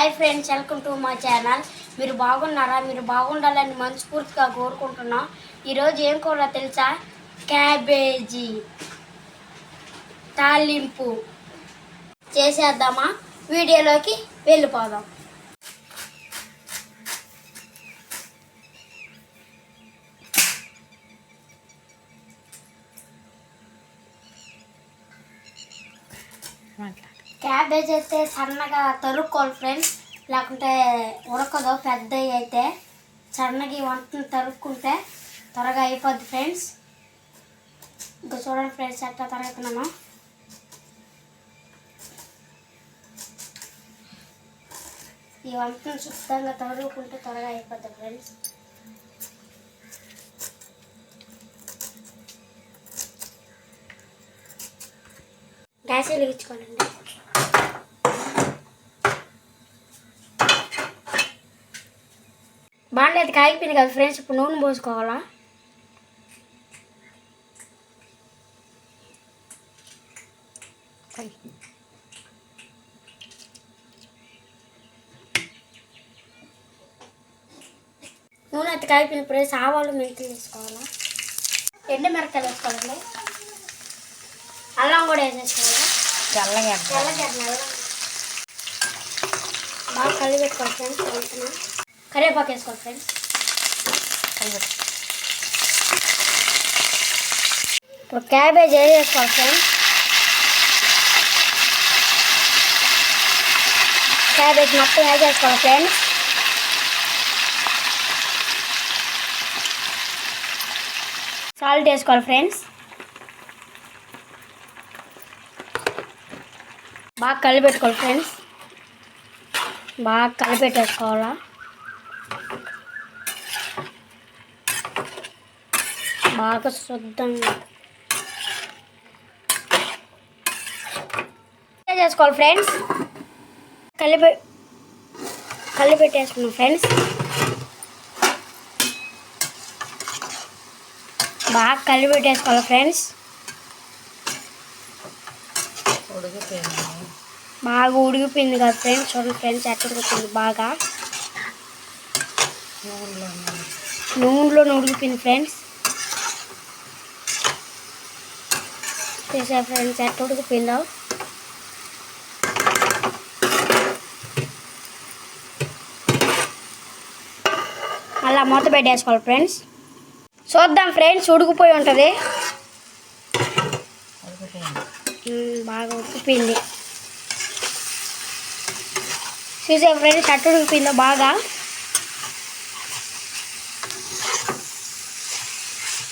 Hi friends, welcome to my channel. మీరు బాగున్నారా? మీరు బాగుండాలని మనస్ఫూర్తిగా కోరుకుంటున్నాం. ఈరోజు ఏం కూర తెలుసా? క్యాబేజీ తాలింపు చేసేద్దామా? వీడియోలోకి వెళ్ళిపోదాం. క్యాబేజ్ అయితే సన్నగా తరుక్కోవాలి ఫ్రెండ్స్, లేకుంటే ఉడకదు. పెద్దవి అయితే సన్నగా వంటను తరుక్కుంటే త్వరగా అయిపోద్ది ఫ్రెండ్స్. ఇంకా చూడండి ఫ్రెండ్స్ ఎట్లా తరుగుతున్నామో. ఈ వంటను శుద్ధంగా తరుగుకుంటే త్వరగా అయిపోద్ది ఫ్రెండ్స్. గ్యాస్ వెలిగించుకోనండి. బాండి అయితే కాగిపోయింది కదా ఫ్రెండ్స్. ఇప్పుడు నూనె పోసుకోవాలా. నూనె అయితే కాగిపోయిన ఫ్రెండ్స్. ఆవాలు మెంతులు వేసుకోవాలా. ఎండుమిరకాయలు వేసుకోవాలండి. అల్లం కూడా వేసేసుకోవాలి. తెల్లగడ్డ బాగా కలిపెట్టుకోవాలి ఫ్రెండ్స్. కరివేపాకు వేసుకోవాలి ఫ్రెండ్స్. ఇప్పుడు క్యాబేజ్ వేసేసుకోవాలి ఫ్రెండ్స్. క్యాబేజ్ మొత్తం వేసేసుకోవాలి ఫ్రెండ్స్. సాల్ట్ వేసుకోవాలి ఫ్రెండ్స్. బాగా కలిపెట్టుకోవాలి ఫ్రెండ్స్. బాగా కలిపెట్టేసుకోవాలా. బాగా శుద్ధంగా చేసుకోవాలి ఫ్రెండ్స్. కలిపెట్టేసుకున్నాం ఫ్రెండ్స్. బాగా కలిపెట్టేసుకోవాలి ఫ్రెండ్స్. బాగా ఉడికిపోయింది కదా ఫ్రెండ్స్. చూడండి ఫ్రెండ్స్ ఎట్లా ఉడికిపోయింది. బాగా నూనెలో ఉడికిపోయింది ఫ్రెండ్స్. చూసా ఫ్రెండ్స్ ఎట్లా ఉడికిపోయిందో. అలా మూత పెట్టేసుకోవాలి ఫ్రెండ్స్. చూద్దాం ఫ్రెండ్స్, ఉడికిపోయి ఉంటుంది. బాగా ఉడికిపోయింది. చూసే ఫ్రెండ్స్ ఎట్లా ఉడికిపోయిందో బాగా.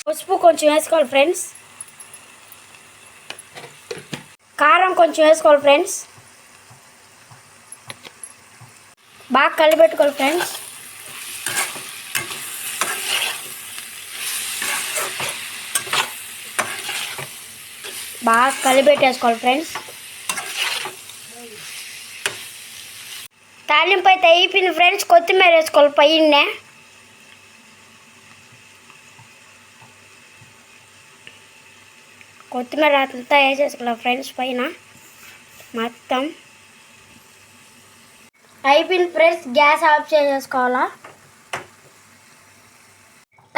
పసుపు కొంచెం వేసుకోవాలి ఫ్రెండ్స్. కారం కొంచెం వేసుకోవాలి ఫ్రెండ్స్. బాగా కలిపెట్టుకోవాలి ఫ్రెండ్స్. బాగా కలిపెట్టేసుకోవాలి ఫ్రెండ్స్. తాలింపు అయితే అయిపోయింది ఫ్రెండ్స్. కొత్తిమీర వేసుకోవాలి పైన. కొత్తిమీర అంతా వేసేసుకోవాలి ఫ్రెండ్స్ పైన మొత్తం. అయిపోయింది ఫ్రెండ్స్. Gas off చేసేసుకోవాలా.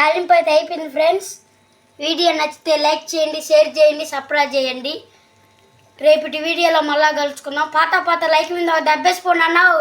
తాలింపు అయితే అయిపోయింది ఫ్రెండ్స్. వీడియో నచ్చితే లైక్ చేయండి, షేర్ చేయండి, సబ్స్క్రైబ్ చేయండి. రేపటి వీడియోలో మళ్ళా కలుసుకుందాం. పాత లైక్ మీద దెబ్బేసిపోండి అన్నావు.